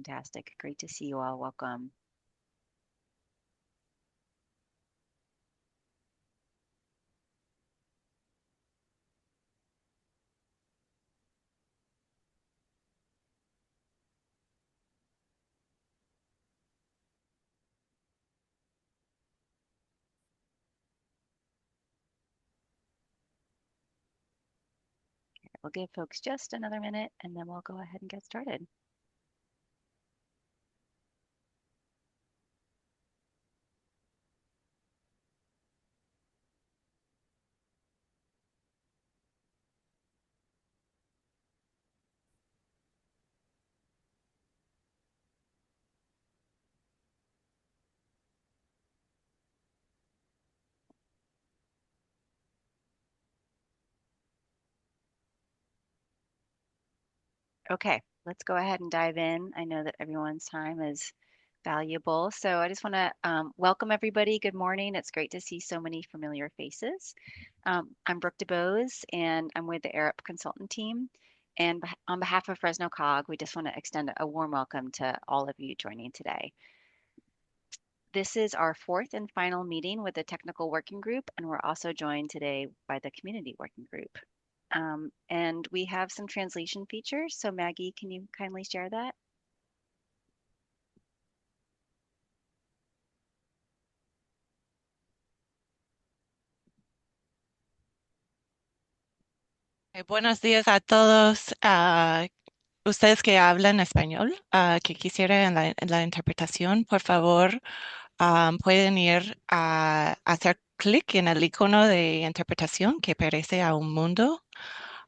Fantastic. Great to see you all. Welcome. We'll give folks just another minute and then we'll go ahead and get started. Okay, let's go ahead and dive in. I know that everyone's time is valuable. So I just want to welcome everybody. Good morning. It's great to see so many familiar faces. I'm Brooke DeBose, and I'm with the Arup consultant team. And on behalf of Fresno COG, we just want to extend a warm welcome to all of you joining today. This is our fourth and final meeting with the technical working group, and we're also joined today by the community working group. And we have some translation features. So Maggie, can you kindly share that? Buenos días a todos. Ustedes que hablan español, que quisieran la interpretación, por favor, pueden ir a hacer clic en el icono de interpretación que aparece a un mundo.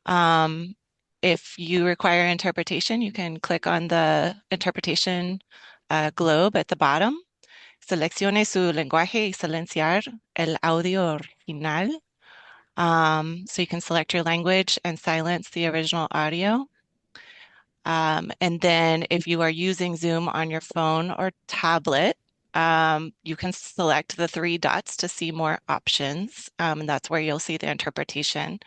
Um, if you require interpretation, you can click on the interpretation globe at the bottom. Seleccione su lenguaje y silenciar el audio original. So you can select your language and silence the original audio. And then if you are using Zoom on your phone or tablet, you can select the three dots to see more options. And that's where you'll see the interpretation.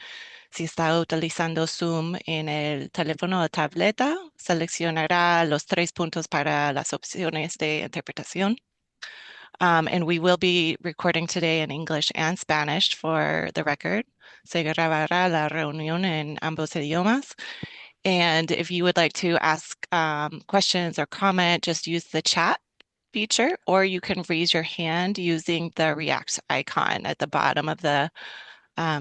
Si está utilizando Zoom en el teléfono o tableta, seleccionará los tres puntos para las opciones de interpretación. And we will be recording today in English and Spanish for the record. Se grabará la reunión en ambos idiomas. And if you would like to ask questions or comment, just use the chat feature, or you can raise your hand using the React icon at the bottom of the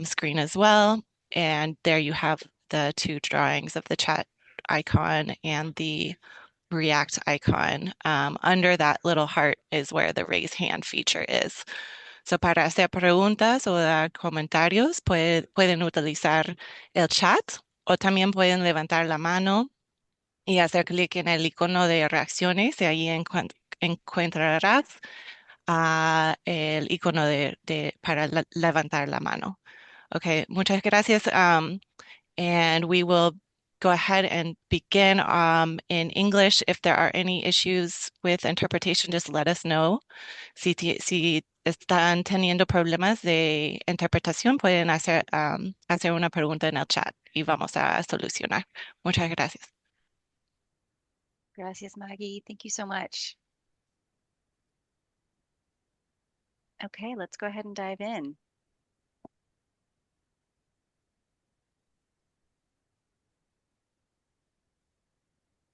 screen as well. And there you have the two drawings of the chat icon and the React icon. Under that little heart is where the raise hand feature is. So para hacer preguntas o dar comentarios, pueden utilizar el chat o también pueden levantar la mano y hacer clic en el icono de reacciones y ahí encontrarás el icono para levantar la mano. Okay, muchas gracias. And we will go ahead and begin in English. If there are any issues with interpretation, just let us know. Si están teniendo problemas de interpretación, pueden hacer una pregunta en el chat y vamos a solucionar. Muchas gracias. Gracias, Maggie. Thank you so much. Okay, let's go ahead and dive in.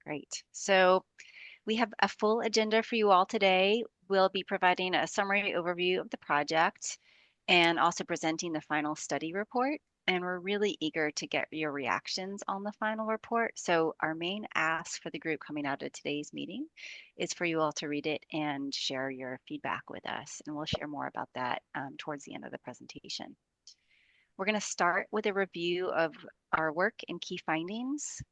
Great. So we have a full agenda for you all today. We'll be providing a summary overview of the project and also presenting the final study report. And we're really eager to get your reactions on the final report. So our main ask for the group coming out of today's meeting is for you all to read it and share your feedback with us. And we'll share more about that towards the end of the presentation. We're going to start with a review of our work and key findings,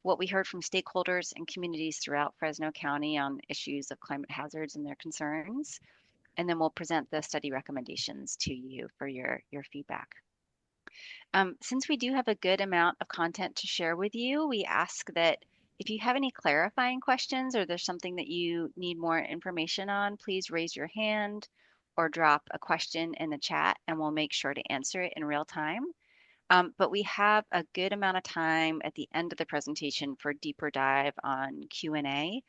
what we heard from stakeholders and communities throughout Fresno County on issues of climate hazards and their concerns, and then we'll present the study recommendations to you for your feedback. Since we do have a good amount of content to share with you, we ask that if you have any clarifying questions or there's something that you need more information on, please raise your hand or drop a question in the chat and we'll make sure to answer it in real time. But we have a good amount of time at the end of the presentation for deeper dive on Q&A.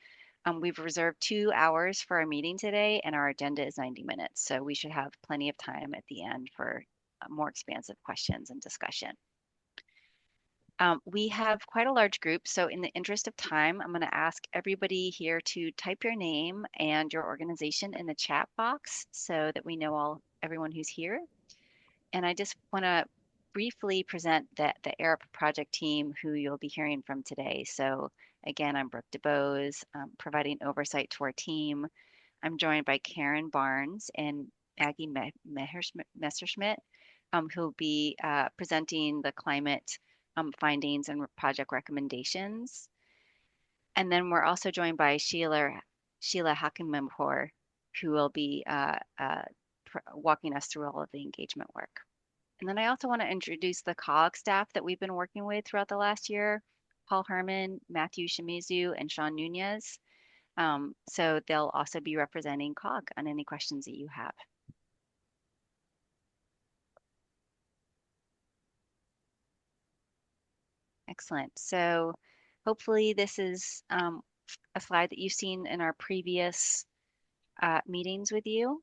We've reserved 2 hours for our meeting today, and our agenda is 90 minutes. So we should have plenty of time at the end for more expansive questions and discussion. We have quite a large group, so in the interest of time, I'm going to ask everybody here to type your name and your organization in the chat box so that we know everyone who's here. And I just want to briefly present the ARP project team who you'll be hearing from today. So again, I'm Brooke DeBose, providing oversight to our team. I'm joined by Karen Barnes and Aggie Messerschmidt, who'll be presenting the climate findings and project recommendations. And then we're also joined by Sheila Hakimempor, who will be walking us through all of the engagement work. And then I also want to introduce the COG staff that we've been working with throughout the last year, Paul Herman, Matthew Shimizu, and Sean Nunez. So they'll also be representing COG on any questions that you have. Excellent. So hopefully this is a slide that you've seen in our previous meetings with you.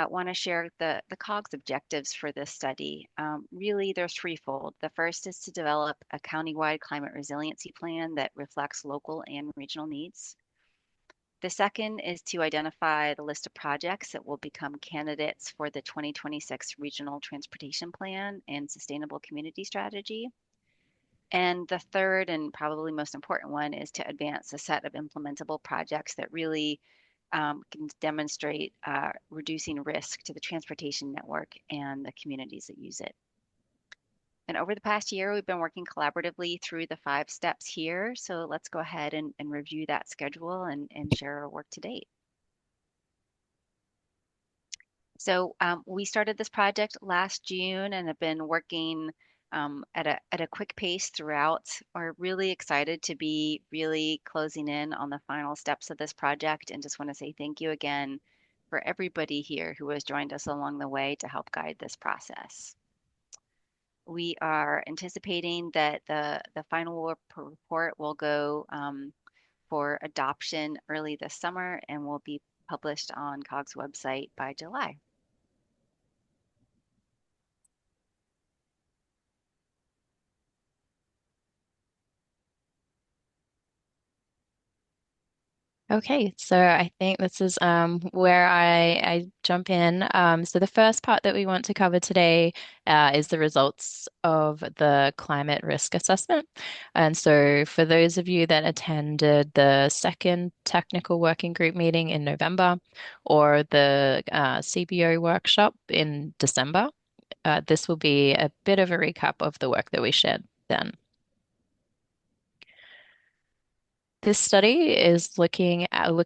Want to share the COGS objectives for this study. Really, they're threefold. The first is to develop a countywide climate resiliency plan that reflects local and regional needs. The second is to identify the list of projects that will become candidates for the 2026 Regional Transportation Plan and Sustainable Community Strategy. And the third and probably most important one is to advance a set of implementable projects that really can demonstrate reducing risk to the transportation network and the communities that use it. And over the past year, we've been working collaboratively through the 5 steps here. So let's go ahead and review that schedule and share our work to date. So we started this project last June and have been working at a quick pace throughout. We're really excited to be really closing in on the final steps of this project and just want to say thank you again for everybody here who has joined us along the way to help guide this process. We are anticipating that the final report will go for adoption early this summer and will be published on COG's website by July. Okay, so I think this is where I jump in. So the first part that we want to cover today is the results of the climate risk assessment. And so for those of you that attended the second technical working group meeting in November or the CBO workshop in December, this will be a bit of a recap of the work that we shared then. This study is looked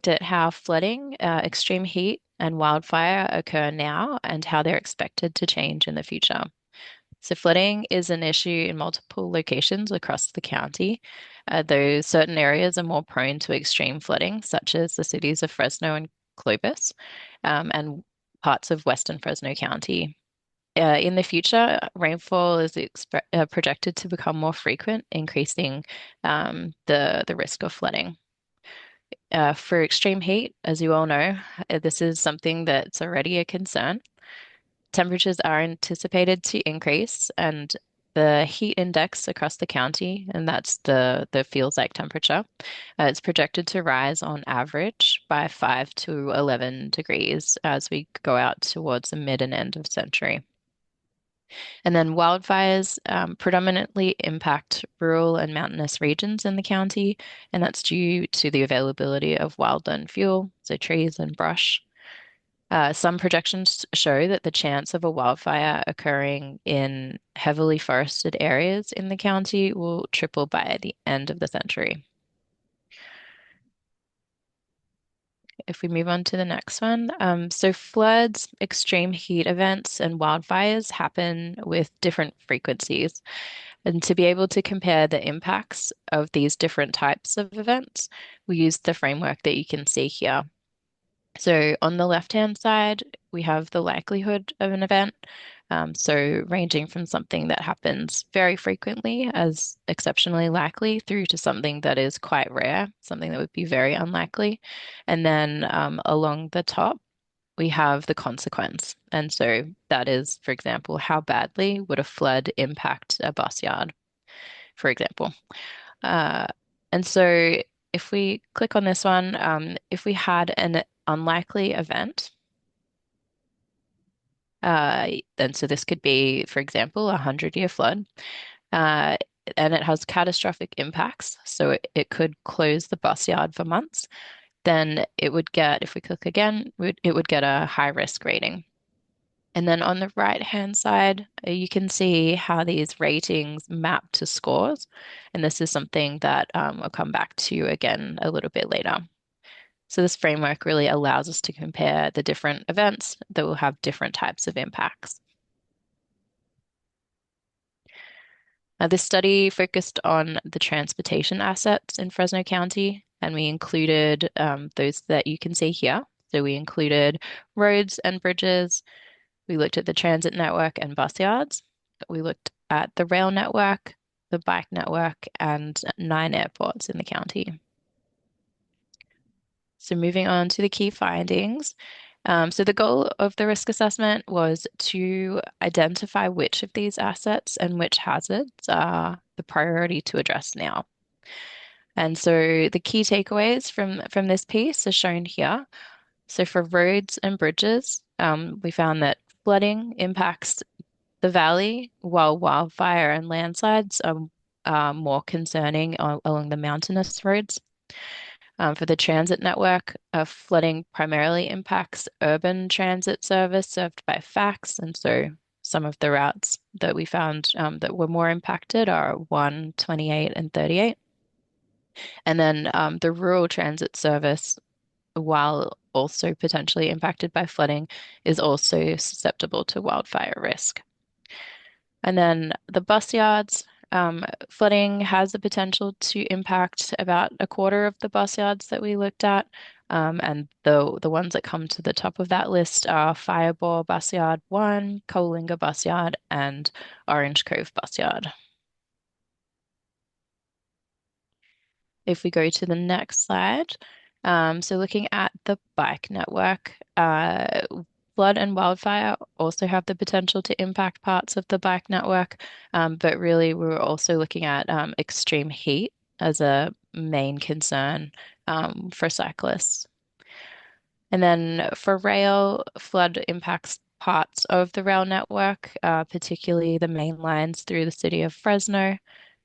at how flooding, extreme heat, and wildfire occur now and how they're expected to change in the future. So flooding is an issue in multiple locations across the county, though certain areas are more prone to extreme flooding, such as the cities of Fresno and Clovis, and parts of Western Fresno County. In the future, rainfall is projected to become more frequent, increasing the risk of flooding. For extreme heat, as you all know, this is something that's already a concern. Temperatures are anticipated to increase, and the heat index across the county, and that's the feels like temperature, it's projected to rise on average by 5 to 11 degrees as we go out towards the mid and end of century. And then wildfires predominantly impact rural and mountainous regions in the county, and that's due to the availability of wildland fuel, so trees and brush. Some projections show that the chance of a wildfire occurring in heavily forested areas in the county will triple by the end of the century. If we move on to the next one, so floods, extreme heat events, and wildfires happen with different frequencies. And to be able to compare the impacts of these different types of events, we use the framework that you can see here. So on the left-hand side, we have the likelihood of an event. So ranging from something that happens very frequently as exceptionally likely through to something that is quite rare, something that would be very unlikely. And then along the top, we have the consequence. And so that is, for example, how badly would a flood impact a bus yard, for example. Uh, and so if we click on this one, if we had an unlikely event, then so this could be, for example, a 100-year flood, uh, and it has catastrophic impacts. So it could close the bus yard for months. Then it would get, if we click again, it would get a high risk rating. And then on the right-hand side, you can see how these ratings map to scores. And this is something that I'll come back to again a little bit later. So this framework really allows us to compare the different events that will have different types of impacts. This study focused on the transportation assets in Fresno County, and we included those that you can see here. So we included roads and bridges. We looked at the transit network and bus yards. We looked at the rail network, the bike network, and 9 airports in the county. So moving on to the key findings. So the goal of the risk assessment was to identify which of these assets and which hazards are the priority to address now. And so the key takeaways from this piece are shown here. So for roads and bridges, we found that flooding impacts the valley, while wildfire and landslides are more concerning along the mountainous roads. For the transit network, flooding primarily impacts urban transit service served by FACTS, and so some of the routes that we found that were more impacted are 1, 28, and 38. And then the rural transit service, while also potentially impacted by flooding, is also susceptible to wildfire risk. And then the bus yards, flooding has the potential to impact about a quarter of the bus yards that we looked at. And the ones that come to the top of that list are Fireball Bus Yard 1, Coalinga Bus Yard, and Orange Cove Bus Yard. If we go to the next slide, so looking at the bike network, flood and wildfire also have the potential to impact parts of the bike network, but really we were also looking at extreme heat as a main concern for cyclists. And then for rail, flood impacts parts of the rail network, particularly the main lines through the city of Fresno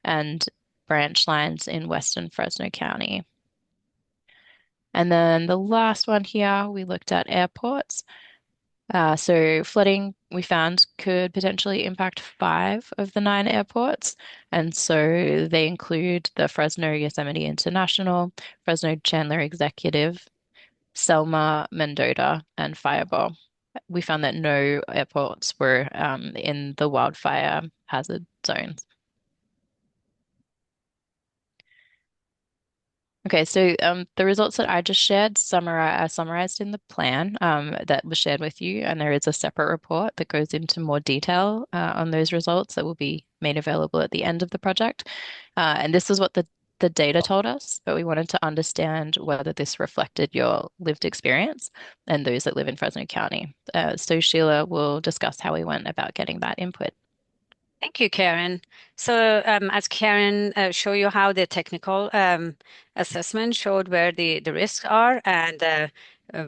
and branch lines in Western Fresno County. And then the last one here, we looked at airports. So flooding we found could potentially impact 5 of the 9 airports. And so they include the Fresno Yosemite International, Fresno Chandler Executive, Selma, Mendota, and Fireball. We found that no airports were in the wildfire hazard zones. Okay, so the results that I just shared are summarized in the plan that was shared with you, and there is a separate report that goes into more detail on those results that will be made available at the end of the project. And this is what the data told us, but we wanted to understand whether this reflected your lived experience and those that live in Fresno County. So Sheila will discuss how we went about getting that input. Thank you, Karen. So as Karen showed you how the technical assessment showed where the risks are, and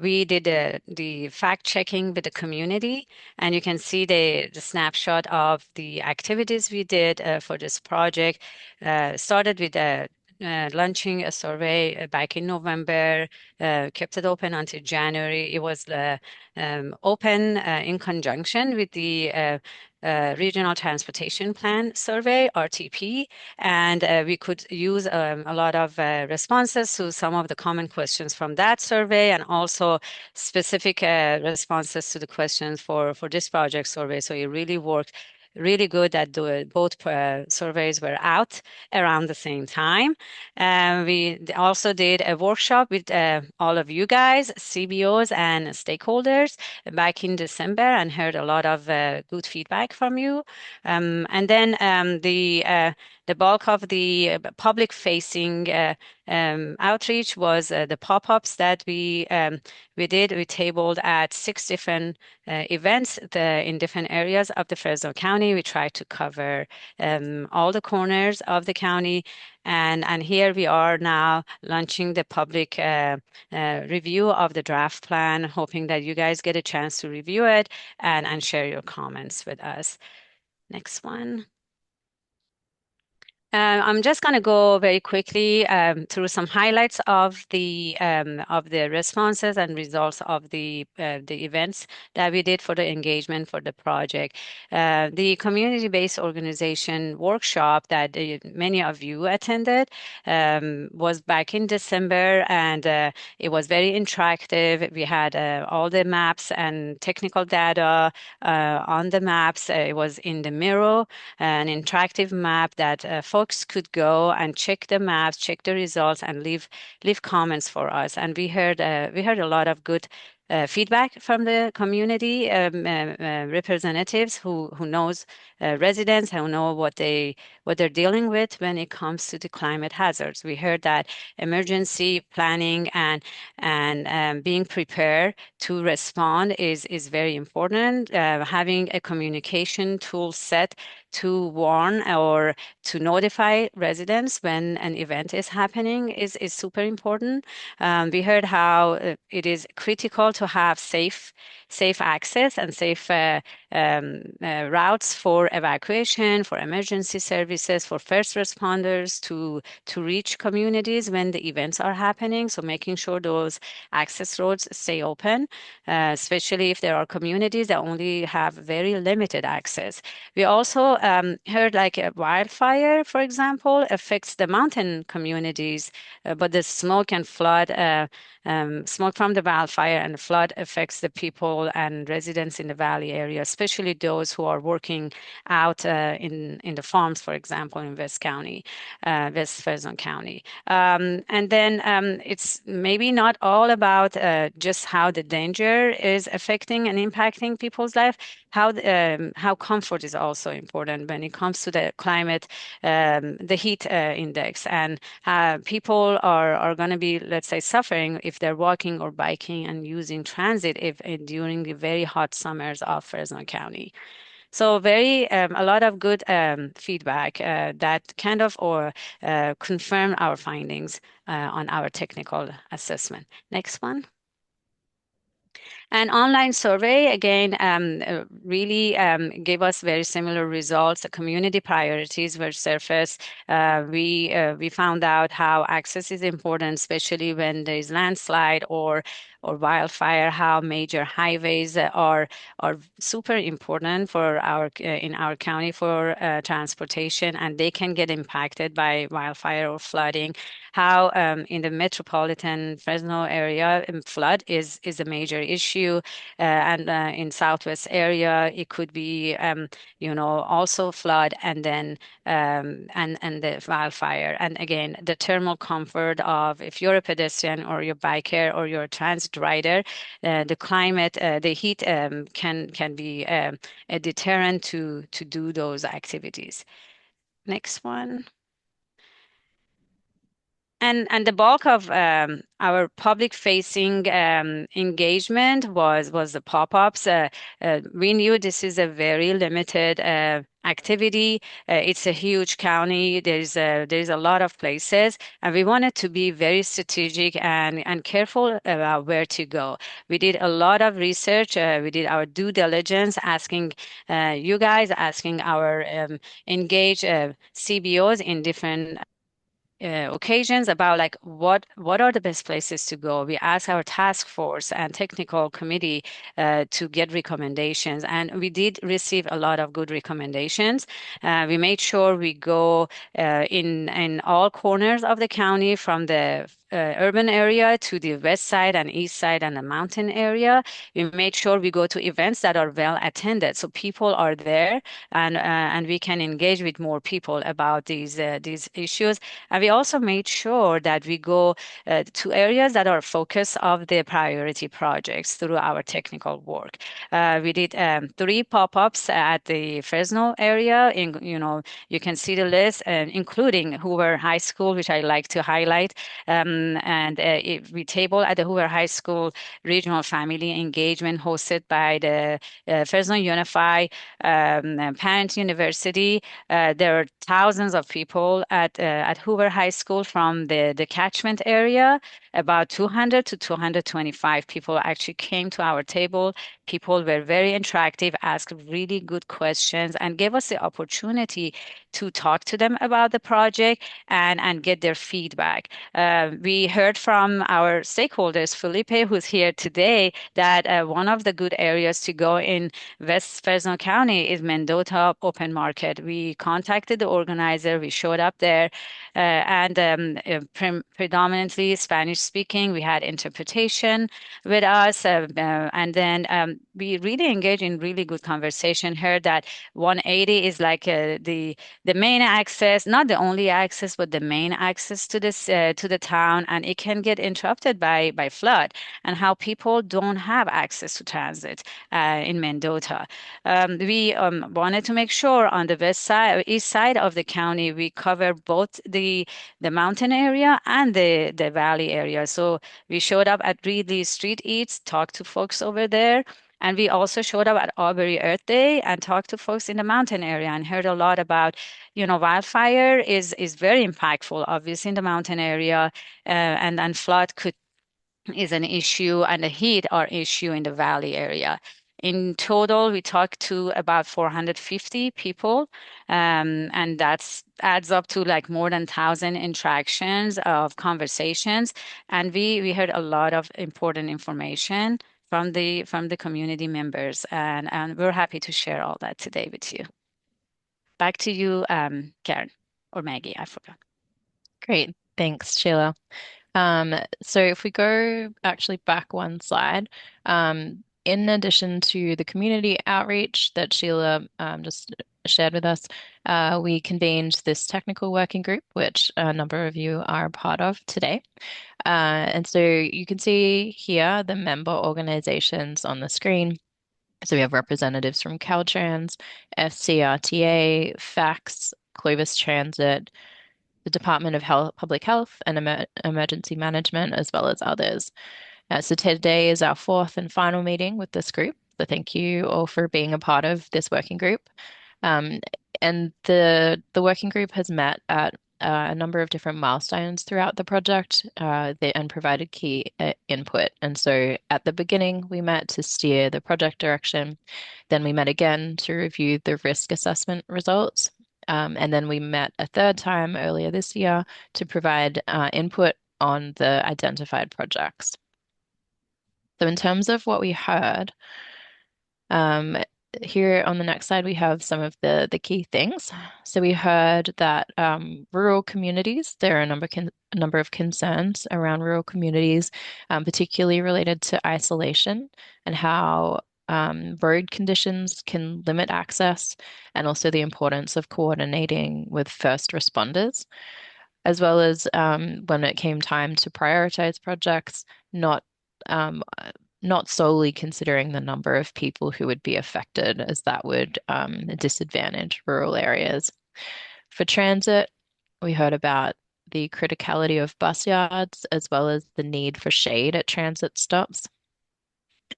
we did the fact checking with the community, and you can see the snapshot of the activities we did for this project. Started with launching a survey back in November, kept it open until January. It was open in conjunction with the Regional Transportation Plan Survey, RTP, and we could use a lot of responses to some of the common questions from that survey, and also specific responses to the questions for this project survey. So it really worked really good that both surveys were out around the same time. We also did a workshop with all of you guys, CBOs and stakeholders back in December, and heard a lot of good feedback from you. And then the bulk of the public-facing outreach was the pop-ups that we did. We tabled at 6 different events in different areas of the Fresno County. We tried to cover all the corners of the county. And here we are now launching the public review of the draft plan, hoping that you guys get a chance to review it and share your comments with us. Next one. I'm just going to go very quickly through some highlights of the responses and results of the events that we did for the engagement for the project. The community-based organization workshop that many of you attended was back in December, and it was very interactive. We had all the maps and technical data on the maps. It was in the Miro, an interactive map that folks could go and check the maps, check the results, and leave comments for us. And we heard a lot of good feedback from the community representatives who knows residents, who know what they're dealing with when it comes to the climate hazards. We heard that emergency planning and being prepared to respond is very important. Having a communication tool set to warn or to notify residents when an event is happening is super important. We heard how it is critical to have safe access and safe routes for evacuation, for emergency services, for first responders to reach communities when the events are happening. So making sure those access roads stay open, especially if there are communities that only have very limited access. We also heard like a wildfire, for example, affects the mountain communities, but the smoke and flood, smoke from the wildfire and the flood affects the people and residents in the valley area, especially those who are working out in the farms, for example, in West County, West Fresno County. And then it's maybe not all about just how the danger is affecting and impacting people's life. How comfort is also important when it comes to the climate, the heat index, and people are going to be, let's say, suffering if they're walking or biking and using transit during the very hot summers of Fresno County. So a lot of good feedback that kind of confirm our findings on our technical assessment. Next one. An online survey, again, really gave us very similar results. The community priorities were surfaced. We found out how access is important, especially when there is landslide or wildfire, how major highways are super important for in our county for transportation, and they can get impacted by wildfire or flooding. How in the metropolitan Fresno area, flood is a major issue, and in Southwest area it could be also flood, and then and the wildfire. And again, the thermal comfort of if you're a pedestrian or you're a biker or you're a transit rider, the climate, the heat can be a deterrent to do those activities. Next one. And the bulk of our public-facing engagement was the pop-ups. We knew this is a very limited activity. It's a huge county. There's a lot of places, and we wanted to be very strategic and careful about where to go. We did a lot of research. We did our due diligence, asking you guys, asking our engaged CBOs in different occasions about like what are the best places to go. We asked our task force and technical committee to get recommendations, and we did receive a lot of good recommendations. We made sure we go in all corners of the county, from the urban area to the west side and east side and the mountain area. We made sure we go to events that are well attended, so people are there, and we can engage with more people about these issues. And we also made sure that we go to areas that are focus of the priority projects through our technical work. We did 3 pop-ups at the Fresno area. You can see the list, including Hoover High School, which I like to highlight. We table at the Hoover High School regional family engagement hosted by the Fresno Unified Parent University. There are thousands of people at Hoover High School from the catchment area. About 200 to 225 people actually came to our table. People were very interactive, asked really good questions, and gave us the opportunity to talk to them about the project and get their feedback. We heard from our stakeholders, Felipe, who's here today, that one of the good areas to go in West Fresno County is Mendota Open Market. We contacted the organizer, we showed up there, predominantly Spanish speaking. We had interpretation with us, and then we really engaged in really good conversation. Heard that 180 is like the main access, not the only access, but the main access to this to the town, and it can get interrupted by flood, and how people don't have access to transit in Mendota. We wanted to make sure on the west side, east side of the county, we cover both the mountain area and the valley area. So we showed up at Reedley Street Eats, talked to folks over there. And we also showed up at Aubrey Earth Day and talked to folks in the mountain area and heard a lot about, wildfire is very impactful, obviously in the mountain area, and flood is an issue, and the heat are issue in the valley area. In total, we talked to about 450 people, and that's adds up to like more than 1,000 interactions of conversations. And we heard a lot of important information from the community members, and we're happy to share all that today with you. Back to you, Karen or Maggie, I forgot. Great. Thanks, Sheila. So if we go actually back one slide, in addition to the community outreach that Sheila just shared with us, we convened this technical working group, which a number of you are a part of today. And so you can see here the member organizations on the screen. So we have representatives from Caltrans, FCRTA, FACS, Clovis Transit, the Department of Public Health and Emergency Management, as well as others. So today is our fourth and final meeting with this group. So thank you all for being a part of this working group. And the working group has met at a number of different milestones throughout the project and provided key input. And so at the beginning, we met to steer the project direction. Then we met again to review the risk assessment results. And then we met a third time earlier this year to provide input on the identified projects. So in terms of what we heard, here on the next slide, we have some of the key things. So we heard that rural communities, there are a number of concerns around rural communities, particularly related to isolation and how road conditions can limit access, and also the importance of coordinating with first responders, as well as when it came time to prioritize projects, not solely considering the number of people who would be affected, as that would disadvantage rural areas. For transit, we heard about the criticality of bus yards, as well as the need for shade at transit stops,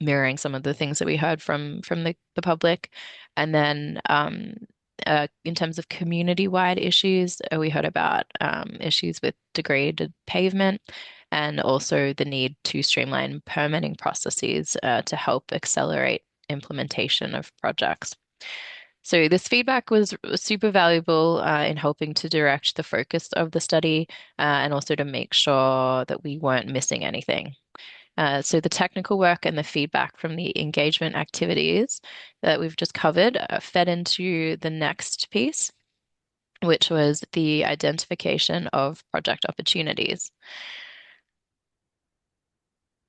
mirroring some of the things that we heard from the public. And then in terms of community-wide issues, we heard about issues with degraded pavement, and also the need to streamline permitting processes to help accelerate implementation of projects. So this feedback was super valuable in helping to direct the focus of the study and also to make sure that we weren't missing anything. So the technical work and the feedback from the engagement activities that we've just covered fed into the next piece, which was the identification of project opportunities.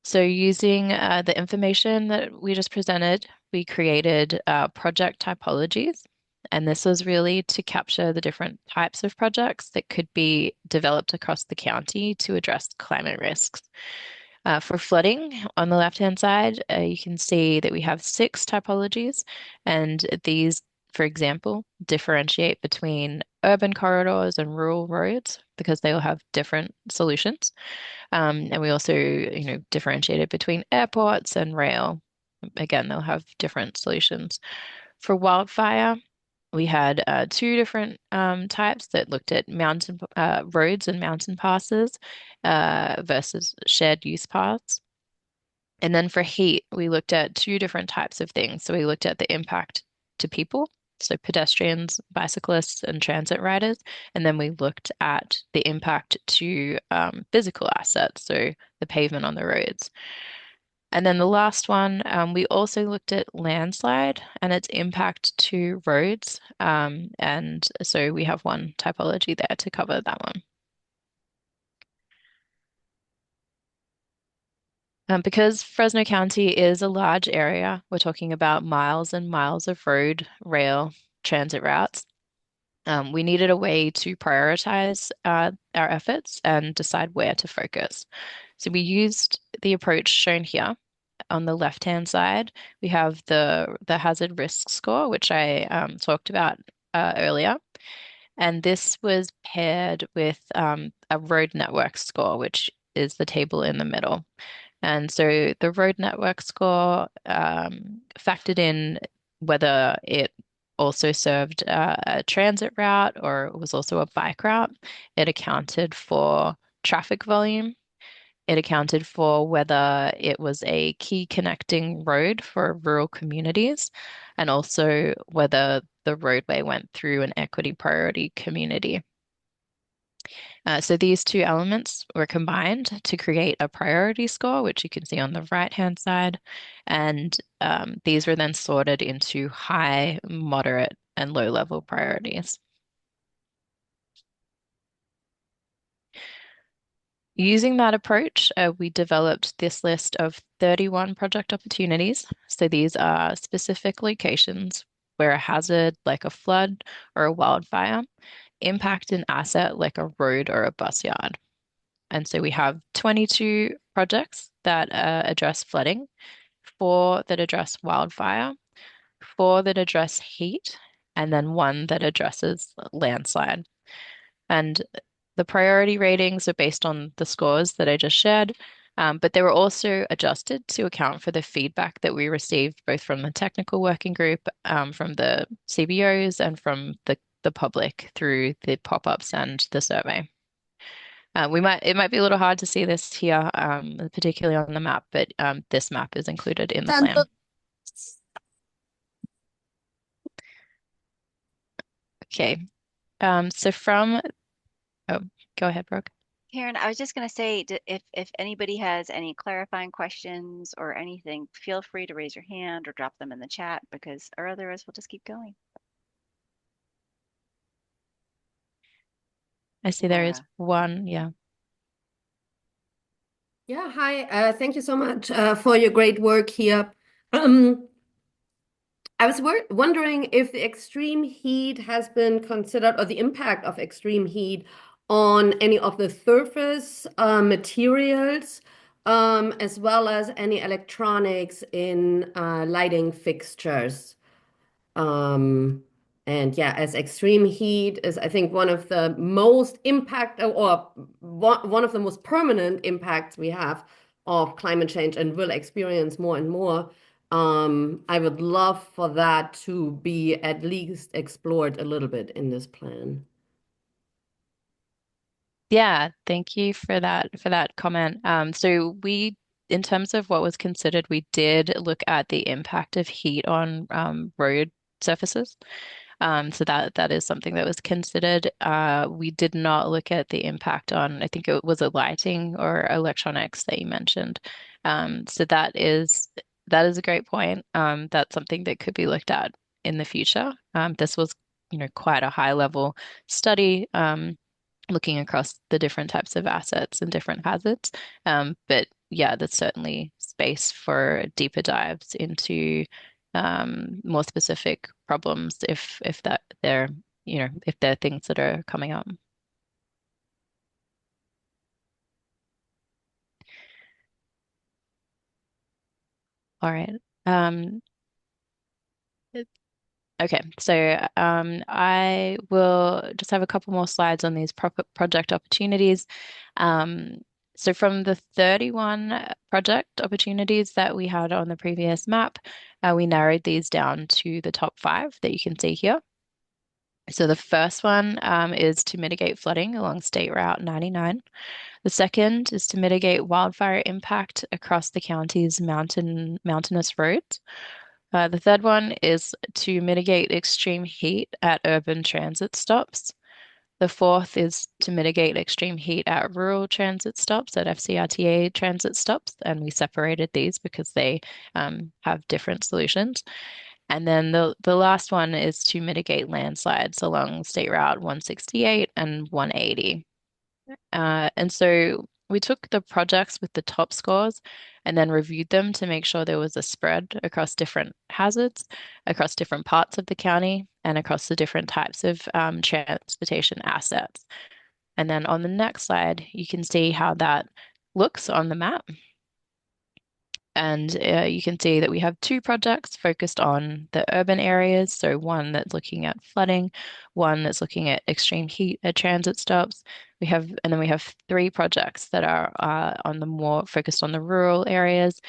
So using the information that we just presented, we created project typologies. And this was really to capture the different types of projects that could be developed across the county to address climate risks. For flooding, on the left-hand side, you can see that we have 6 typologies, and these, for example, differentiate between urban corridors and rural roads because they all have different solutions. And we also, differentiated between airports and rail. Again, they'll have different solutions. For wildfire, we had 2 different types that looked at mountain roads and mountain passes versus shared use paths. And then for heat, we looked at 2 different types of things. So we looked at the impact to people, so pedestrians, bicyclists, and transit riders. And then we looked at the impact to physical assets, so the pavement on the roads. And then the last one, we also looked at landslide and its impact to roads. And so we have one typology there to cover that one. Because Fresno County is a large area, we're talking about miles and miles of road, rail, transit routes. We needed a way to prioritize our efforts and decide where to focus. So we used the approach shown here. On the left-hand side, we have the hazard risk score, which I talked about earlier. And this was paired with a road network score, which is the table in the middle. And so the road network score factored in whether it also served a transit route or it was also a bike route. It accounted for traffic volume. It accounted for whether it was a key connecting road for rural communities and also whether the roadway went through an equity priority community. So these 2 elements were combined to create a priority score, which you can see on the right-hand side. And these were then sorted into high, moderate, and low-level priorities. Using that approach, we developed this list of 31 project opportunities. So these are specific locations where a hazard like a flood or a wildfire impact an asset like a road or a bus yard. And so we have 22 projects that address flooding, 4 that address wildfire, 4 that address heat, and then 1 that addresses landslide. And the priority ratings are based on the scores that I just shared, but they were also adjusted to account for the feedback that we received both from the technical working group, from the CBOs, and from the public through the pop-ups and the survey. It might be a little hard to see this here, particularly on the map, but this map is included in the plan. Okay. So oh, go ahead, Brooke. Karen, I was just going to say, if anybody has any clarifying questions or anything, feel free to raise your hand or drop them in the chat because or otherwise we'll just keep going. I see there is one, yeah. Yeah, hi. Thank you so much for your great work here. I was wondering if the extreme heat has been considered, or the impact of extreme heat on any of the surface materials, as well as any electronics in lighting fixtures. Um, and yeah, as extreme heat is, I think, one of the most impact or one of the most permanent impacts we have of climate change and will experience more and more. I would love for that to be at least explored a little bit in this plan. Yeah, thank you for that comment. So we, in terms of what was considered, we did look at the impact of heat on road surfaces. So that is something that was considered. We did not look at the impact on, I think it was a lighting or electronics that you mentioned. So that is a great point. That's something that could be looked at in the future. This was, quite a high level study. looking across the different types of assets and different hazards. But yeah, there's certainly space for deeper dives into more specific problems if that they're, if there are things that are coming up. All right. Um, Okay, so I will just have a couple more slides on these project opportunities. Um, so from the 31 project opportunities that we had on the previous map, we narrowed these down to the top 5 that you can see here. So the first one is to mitigate flooding along State Route 99. The second is to mitigate wildfire impact across the county's mountainous roads. The third one is to mitigate extreme heat at urban transit stops. The fourth is to mitigate extreme heat at rural transit stops, at FCRTA transit stops, and we separated these because they have different solutions. And then the last one is to mitigate landslides along State Route 168 and 180. And so we took the projects with the top scores and then reviewed them to make sure there was a spread across different hazards, across different parts of the county, and across the different types of transportation assets. And then on the next slide, you can see how that looks on the map. And you can see that we have 2 projects focused on the urban areas. So one that's looking at flooding, one that's looking at extreme heat at transit stops. And then we have 3 projects that are on the more focused on the rural areas.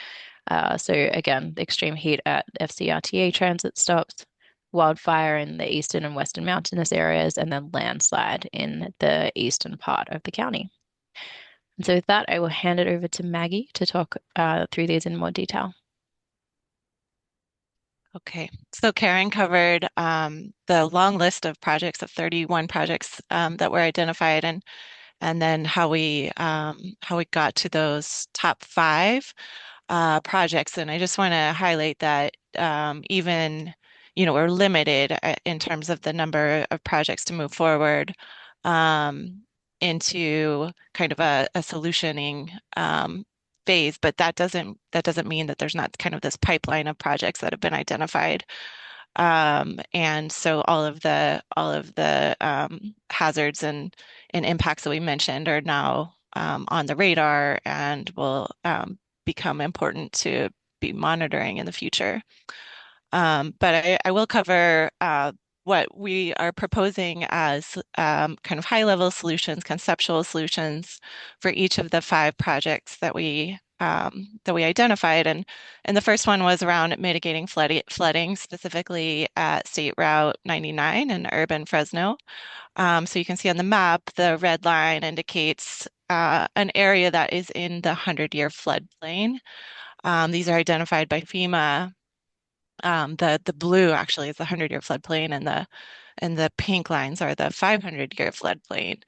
So again, the extreme heat at FCRTA transit stops, wildfire in the eastern and western mountainous areas, and then landslide in the eastern part of the county. And so with that, I will hand it over to Maggie to talk through these in more detail. Okay, so Karen covered the long list of projects of 31 projects that were identified, and then how we got to those top 5 projects. And I just want to highlight that even we're limited in terms of the number of projects to move forward um, into kind of a solutioning phase, but that doesn't mean that there's not kind of this pipeline of projects that have been identified. And so all of the hazards and impacts that we mentioned are now on the radar and will become important to be monitoring in the future. But I will cover what we are proposing as kind of high-level solutions, conceptual solutions for each of the 5 projects that we identified. And the first one was around mitigating flooding, specifically at State Route 99 in urban Fresno. So you can see on the map, the red line indicates an area that is in the 100-year floodplain. These are identified by FEMA. The blue actually is the 100-year floodplain, and the pink lines are the 500-year floodplain.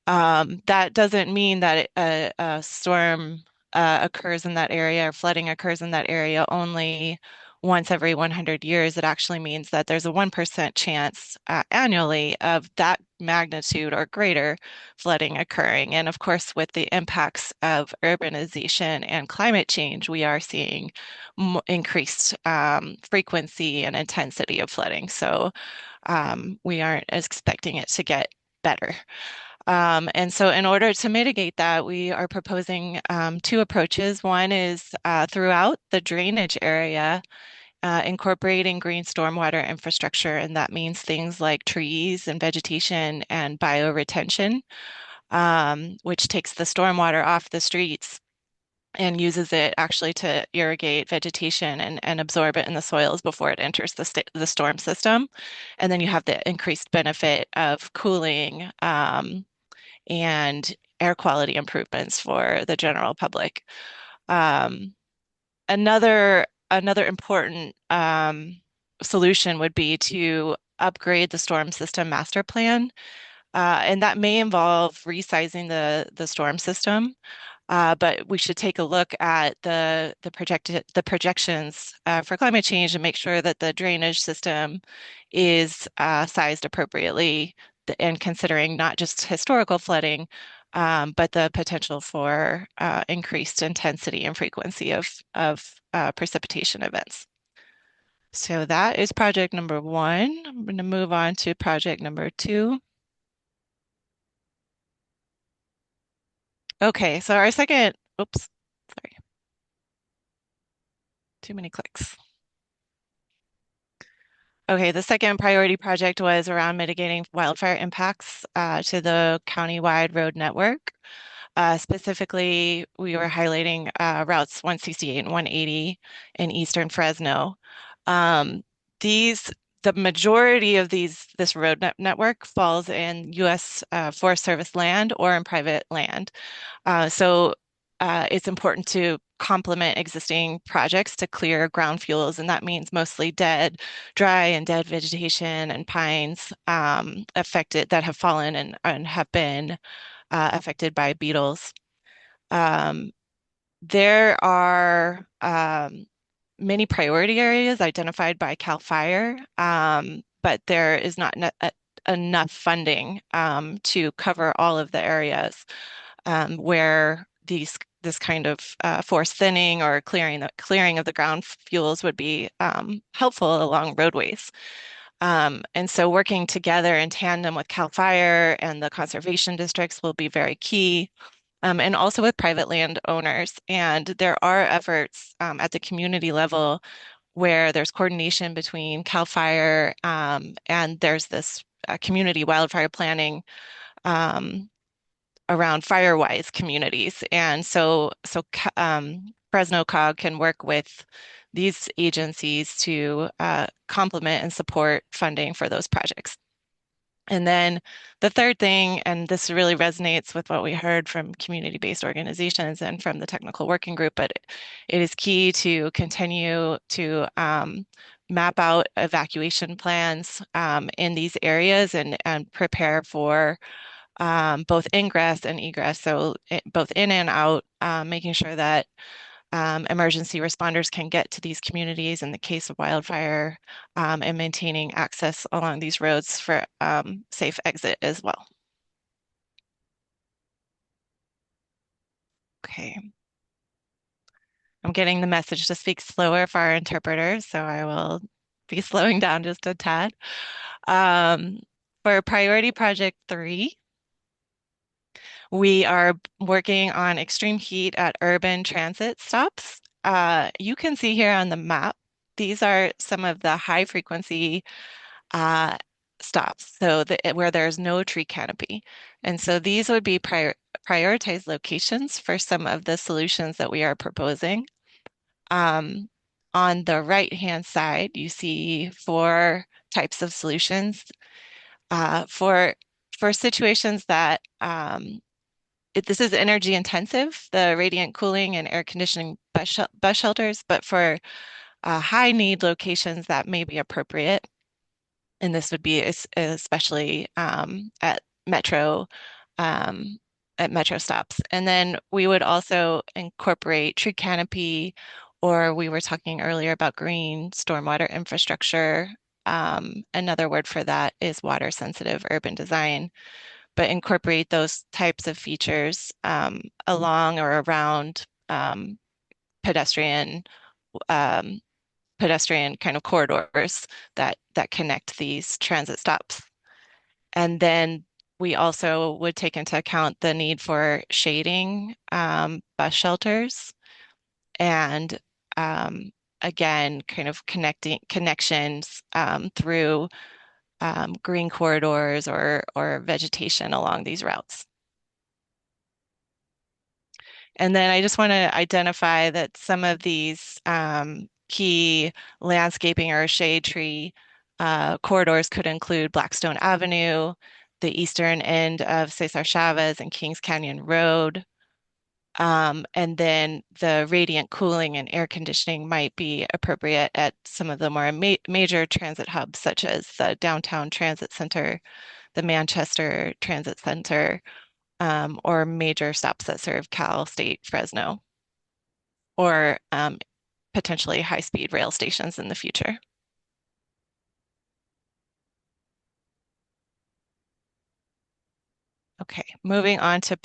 That doesn't mean that a storm occurs in that area or flooding occurs in that area only once every 100 years. It actually means that there's a 1% chance annually of that magnitude or greater flooding occurring. And of course, with the impacts of urbanization and climate change, we are seeing increased frequency and intensity of flooding. So we aren't expecting it to get better. And so in order to mitigate that, we are proposing 2 approaches. One is throughout the drainage area, incorporating green stormwater infrastructure, and that means things like trees and vegetation and bioretention, which takes the stormwater off the streets and uses it actually to irrigate vegetation and absorb it in the soils before it enters the storm system. And then you have the increased benefit of cooling and air quality improvements for the general public. Um, another important solution would be to upgrade the storm system master plan, and that may involve resizing the storm system. But we should take a look at the projections for climate change and make sure that the drainage system is sized appropriately and considering not just historical flooding, but the potential for increased intensity and frequency of precipitation events. So that is project number one. I'm going to move on to project number two. Okay, so our second, oops, sorry, too many clicks. Okay, the second priority project was around mitigating wildfire impacts to the county-wide road network. Specifically, we were highlighting routes 168 and 180 in eastern Fresno. Um, these, the majority of this road network falls in U.S. Forest Service land or in private land. So it's important to complement existing projects to clear ground fuels, and that means mostly dry and dead vegetation and pines affected that have fallen and have been affected by beetles. Um, there are many priority areas identified by CAL FIRE, but there is not enough funding to cover all of the areas where this kind of forest thinning or clearing of the ground fuels would be helpful along roadways. And so working together in tandem with CAL FIRE and the conservation districts will be very key. And also with private landowners. And there are efforts at the community level where there's coordination between CAL FIRE and there's this community wildfire planning um, around Firewise communities. And Fresno COG can work with these agencies to complement and support funding for those projects. And then the third thing, and this really resonates with what we heard from community-based organizations and from the technical working group, but it is key to continue to map out evacuation plans in these areas and prepare for both ingress and egress, so both in and out, making sure that emergency responders can get to these communities in the case of wildfire, and maintaining access along these roads for safe exit as well. Okay. I'm getting the message to speak slower for our interpreters, so I will be slowing down just a tad. For priority project 3, we are working on extreme heat at urban transit stops. You can see here on the map, these are some of the high frequency uh, stops, so where there's no tree canopy. And so these would be prioritized locations for some of the solutions that we are proposing. On the right-hand side, you see 4 types of solutions for situations that this is energy intensive, the radiant cooling and air conditioning bus shelters, but for high need locations that may be appropriate. And this would be especially um, at metro stops. And then we would also incorporate tree canopy, or we were talking earlier about green stormwater infrastructure. Another word for that is water sensitive urban design, but incorporate those types of features along or around pedestrian um, pedestrian kind of corridors that connect these transit stops. And then we also would take into account the need for shading bus shelters and again, kind of connections through green corridors or vegetation along these routes. And then I just want to identify that some of these key landscaping or shade tree corridors could include Blackstone Avenue, the eastern end of Cesar Chavez and Kings Canyon Road. And then the radiant cooling and air conditioning might be appropriate at some of the more major transit hubs, such as the Downtown Transit Center, the Manchester Transit Center, or major stops that serve Cal State Fresno, or potentially high-speed rail stations in the future. Okay, moving on to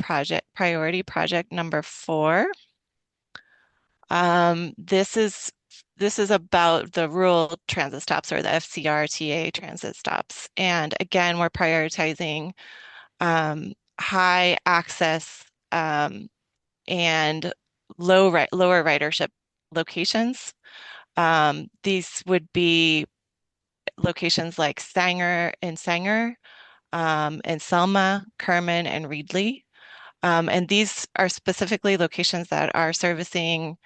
priority project number 4. This is about the rural transit stops, or the FCRTA transit stops. And again, we're prioritizing high access and lower ridership locations. These would be locations like Sanger, and Selma, Kerman, and Reedley. And these are specifically locations that are servicing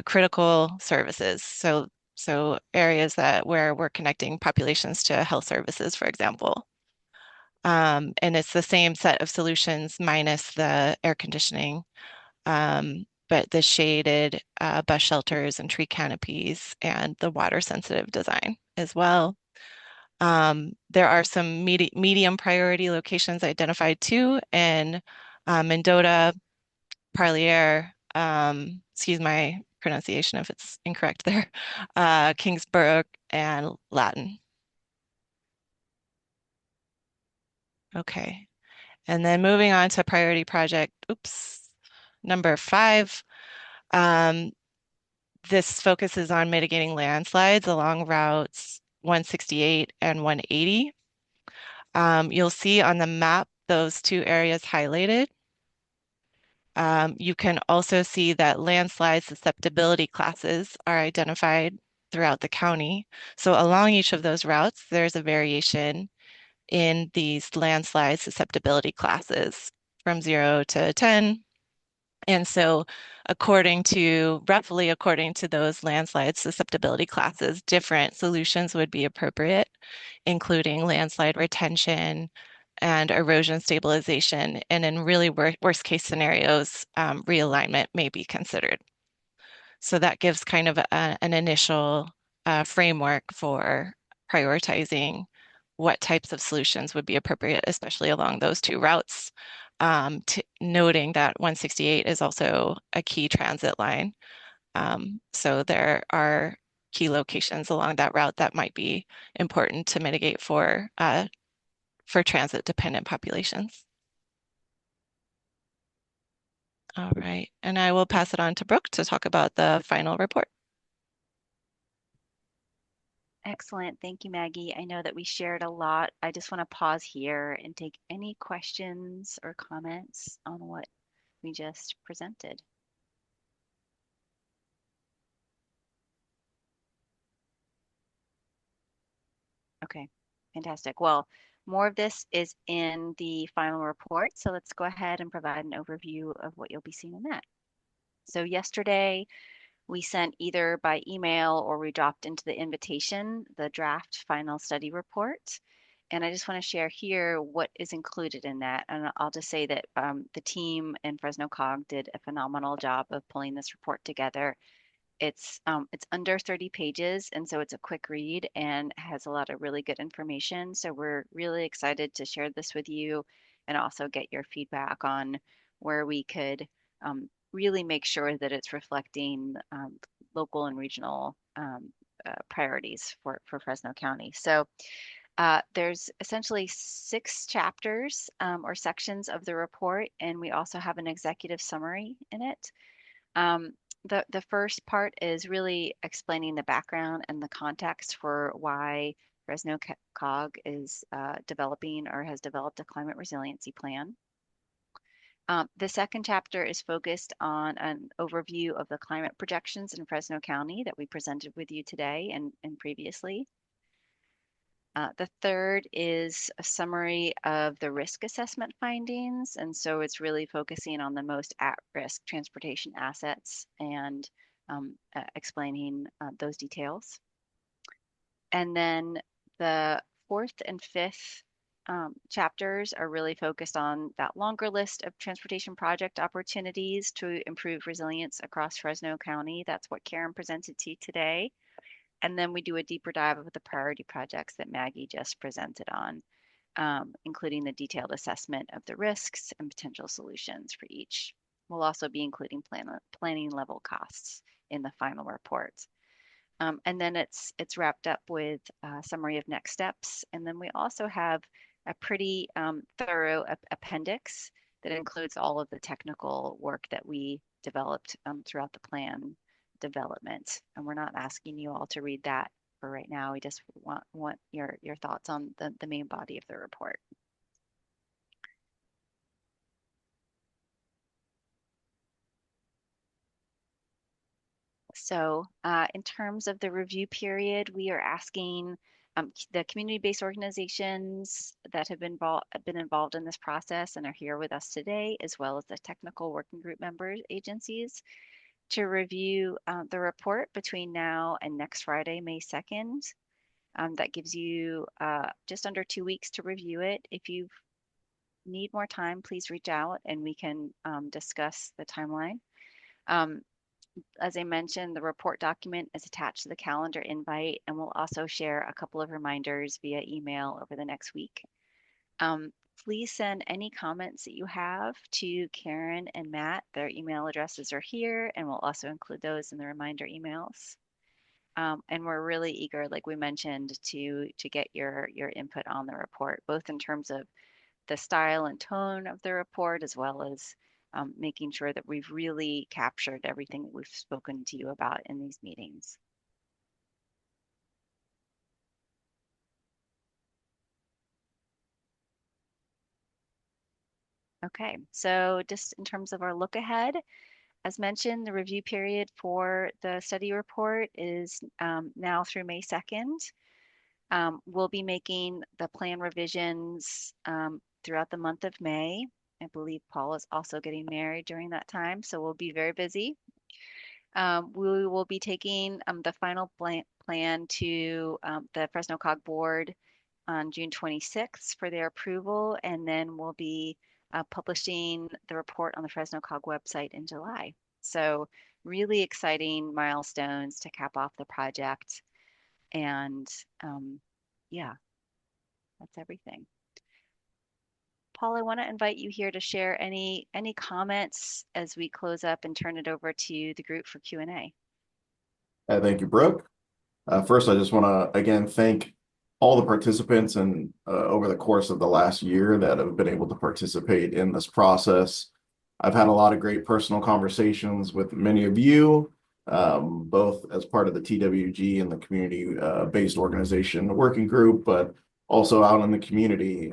critical services. So areas where we're connecting populations to health services, for example. And it's the same set of solutions minus the air conditioning, but the shaded bus shelters and tree canopies and the water sensitive design as well. There are some medium priority locations identified too in Mendota, Parlier, excuse my pronunciation if it's incorrect there, Kingsburg, and Latin. Okay, and then moving on to priority project, number 5. Um, this focuses on mitigating landslides along routes 168 and 180. You'll see on the map those two areas highlighted. You can also see that landslide susceptibility classes are identified throughout the county. So along each of those routes, there's a variation in these landslide susceptibility classes from 0 to 10. And so roughly according to those landslide susceptibility classes, different solutions would be appropriate, including landslide retention and erosion stabilization. And in really worst case scenarios, realignment may be considered. So that gives kind of an initial framework for prioritizing what types of solutions would be appropriate, especially along those two routes. Noting that 168 is also a key transit line. So there are key locations along that route that might be important to mitigate for transit-dependent populations. All right, and I will pass it on to Brooke to talk about the final report. Excellent. Thank you, Maggie. I know that we shared a lot. I just want to pause here and take any questions or comments on what we just presented. Okay, fantastic. Well, more of this is in the final report, so let's go ahead and provide an overview of what you'll be seeing in that. So yesterday, we sent either by email or we dropped into the invitation the draft final study report. And I just want to share here what is included in that. And I'll just say that the team in Fresno Cog did a phenomenal job of pulling this report together. It's under 30 pages, and so it's a quick read and has a lot of really good information. So we're really excited to share this with you and also get your feedback on where we could really make sure that it's reflecting local and regional priorities for Fresno County. So there's essentially 6 chapters or sections of the report, and we also have an executive summary in it. The first part is really explaining the background and the context for why Fresno Cog is developing or has developed a climate resiliency plan. The second chapter is focused on an overview of the climate projections in Fresno County that we presented with you today and previously. The third is a summary of the risk assessment findings. And so it's really focusing on the most at-risk transportation assets and explaining those details. And then the fourth and fifth chapters are really focused on that longer list of transportation project opportunities to improve resilience across Fresno County. That's what Karen presented to you today. And then we do a deeper dive of the priority projects that Maggie just presented on, including the detailed assessment of the risks and potential solutions for each. We'll also be including planning level costs in the final report. And then it's wrapped up with a summary of next steps. And then we also have a pretty thorough appendix that includes all of the technical work that we developed throughout the plan development. And we're not asking you all to read that for right now. We just want your thoughts on the main body of the report. So in terms of the review period, we are asking the community-based organizations that have been involved in this process and are here with us today, as well as the technical working group members agencies, to review the report between now and next Friday, May 2nd. That gives you just under 2 weeks to review it. If you need more time, please reach out and we can discuss the timeline. As I mentioned, the report document is attached to the calendar invite, and we'll also share a couple of reminders via email over the next week. Please send any comments that you have to Karen and Matt. Their email addresses are here, and we'll also include those in the reminder emails. And we're really eager, like we mentioned, to get your input on the report, both in terms of the style and tone of the report, as well as making sure that we've really captured everything that we've spoken to you about in these meetings. Okay, so just in terms of our look ahead, as mentioned, the review period for the study report is now through May 2nd. We'll be making the plan revisions throughout the month of May. I believe Paul is also getting married during that time, so we'll be very busy. We will be taking the final plan to the Fresno COG board on June 26th for their approval, and then we'll be publishing the report on the Fresno COG website in July. So really exciting milestones to cap off the project. And yeah, that's everything. Paul, I want to invite you here to share any comments as we close up and turn it over to the group for Q&A. Thank you, Brooke. First, I just want to again thank all the participants and over the course of the last year that have been able to participate in this process. I've had a lot of great personal conversations with many of you, both as part of the TWG and the community-based organization working group, but also out in the community.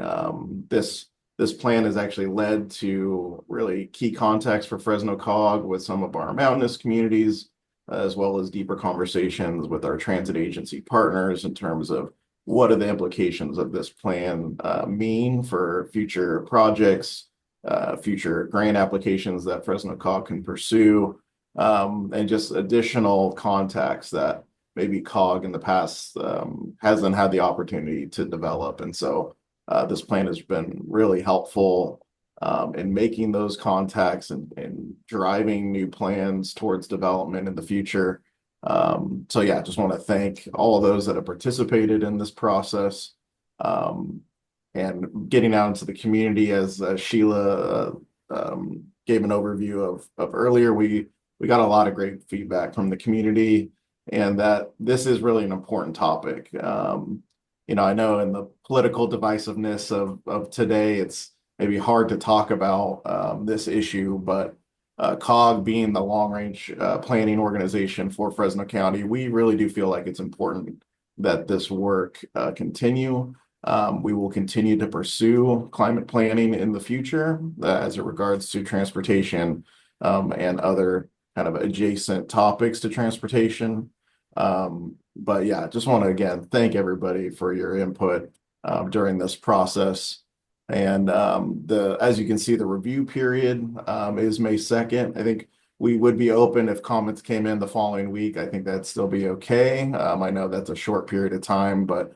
This plan has actually led to really key contacts for Fresno COG with some of our mountainous communities, as well as deeper conversations with our transit agency partners in terms of what are the implications of this plan mean for future projects, future grant applications that Fresno COG can pursue, and just additional contacts that maybe COG in the past hasn't had the opportunity to develop. And so this plan has been really helpful in making those contacts and driving new plans towards development in the future. So yeah, just want to thank all of those that have participated in this process, and getting out into the community. As Sheila gave an overview of earlier, we got a lot of great feedback from the community, and that this is really an important topic. I know in the political divisiveness of today, it's maybe hard to talk about this issue, but COG being the long-range planning organization for Fresno County, we really do feel like it's important that this work continue. We will continue to pursue climate planning in the future as it regards to transportation and other kind of adjacent topics to transportation. But yeah, just want to again thank everybody for your input during this process. And as you can see, the review period is May 2nd. I think we would be open if comments came in the following week. I think that'd still be okay. I know that's a short period of time, but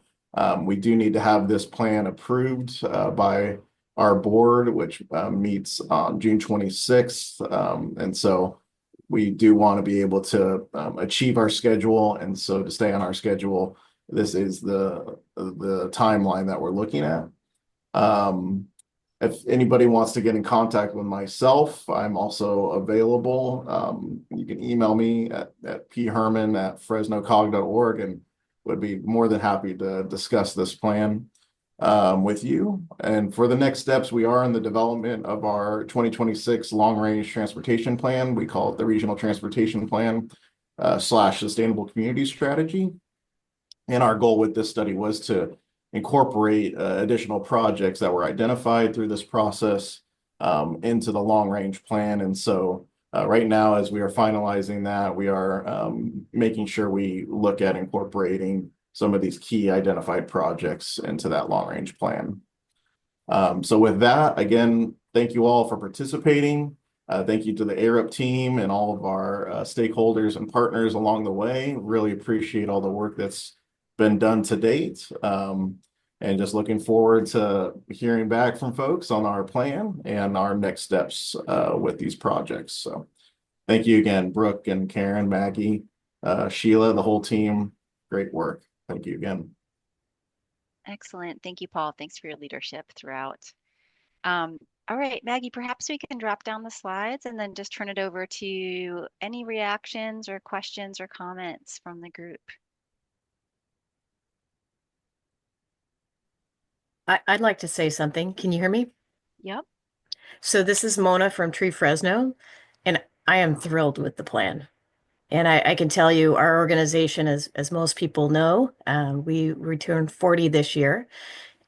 we do need to have this plan approved by our board, which meets on June 26th. And so we do want to be able to achieve our schedule. And so to stay on our schedule, this is the timeline that we're looking at. If anybody wants to get in contact with myself, I'm also available. You can email me at pherman@fresnocog.org, and would be more than happy to discuss this plan. with you. And for the next steps, we are in the development of our 2026 long-range transportation plan. We call it the Regional Transportation Plan slash Sustainable Community Strategy. And our goal with this study was to incorporate additional projects that were identified through this process into the long-range plan. And so right now, as we are finalizing that, we are making sure we look at incorporating some of these key identified projects into that long-range plan. So with that, again, thank you all for participating. Thank you to the ARUP team and all of our stakeholders and partners along the way. Really appreciate all the work that's been done to date. And just looking forward to hearing back from folks on our plan and our next steps with these projects. So thank you again, Brooke and Karen, Maggie, Sheila, the whole team. Great work. Thank you again. Excellent. Thank you, Paul. Thanks for your leadership throughout. All right, Maggie, perhaps we can drop down the slides and then just turn it over to any reactions or questions or comments from the group. I'd like to say something. Can you hear me? Yep. So this is Mona from Tree Fresno, and I am thrilled with the plan. And I can tell you, our organization, as most people know, we returned 40 this year,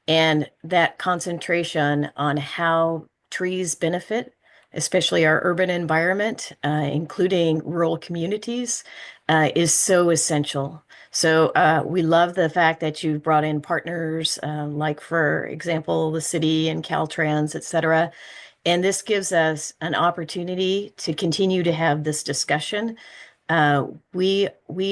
and that concentration on how trees benefit, especially our urban environment, including rural communities, is so essential. So we love the fact that you brought in partners, like, for example, the city and Caltrans, et cetera. And this gives us an opportunity to continue to have this discussion. We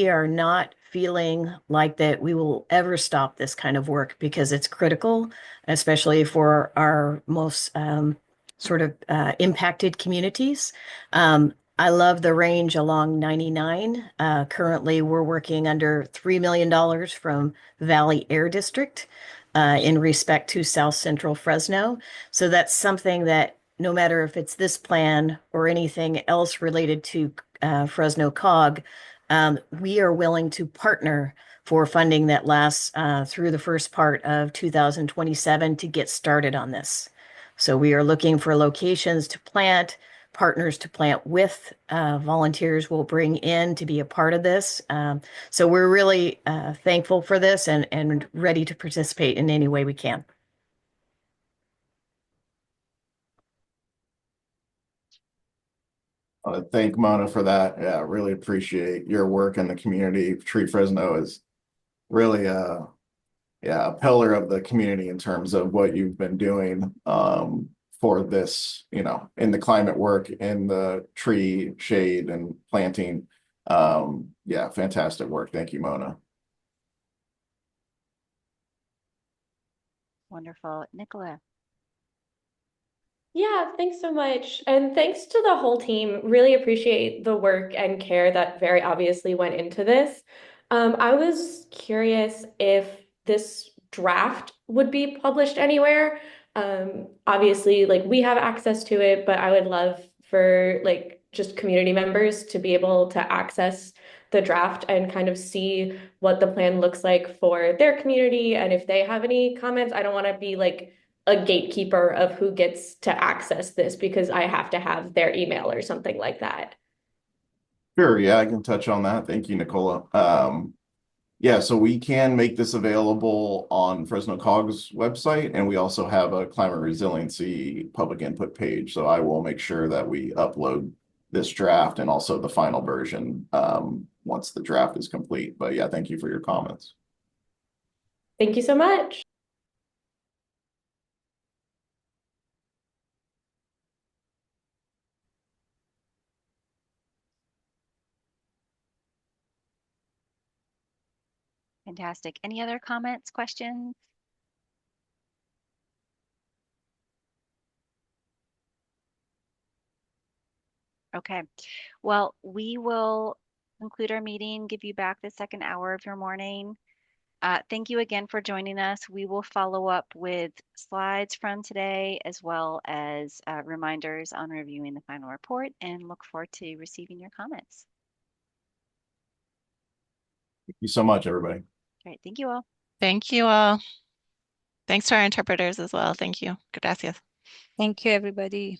are not feeling like that we will ever stop this kind of work because it's critical, especially for our most sort of impacted communities. I love the range along 99. Currently, we're working under $3 million from Valley Air District in respect to South Central Fresno. So that's something that no matter if it's this plan or anything else related to Fresno COG, we are willing to partner for funding that lasts through the first part of 2027 to get started on this. So we are looking for locations to plant, partners to plant with, volunteers will bring in to be a part of this. So we're really thankful for this and ready to participate in any way we can. Thank Mona for that. Yeah, really appreciate your work in the community. Tree Fresno is really a pillar of the community in terms of what you've been doing for this, in the climate work, in the tree shade and planting. Yeah, fantastic work. Thank you, Mona. Wonderful. Nicola. Yeah, thanks so much. And thanks to the whole team. Really appreciate the work and care that very obviously went into this. I was curious if this draft would be published anywhere. Obviously, like, we have access to it, but I would love for, like, just community members to be able to access the draft and kind of see what the plan looks like for their community. And if they have any comments, I don't want to be like a gatekeeper of who gets to access this because I have to have their email or something like that. Sure, yeah, I can touch on that. Thank you, Nicola. Yeah, so we can make this available on Fresno COG's website, and we also have a climate resiliency public input page. So I will make sure that we upload this draft and also the final version once the draft is complete. But yeah, thank you for your comments. Thank you so much. Fantastic. Any other comments, questions? Okay. Well, we will conclude our meeting, give you back the second hour of your morning. Thank you again for joining us. We will follow up with slides from today as well as reminders on reviewing the final report and look forward to receiving your comments. Thank you so much, everybody. Great. Thank you all. Thank you all. Thanks to our interpreters as well. Thank you. Gracias. Thank you, everybody.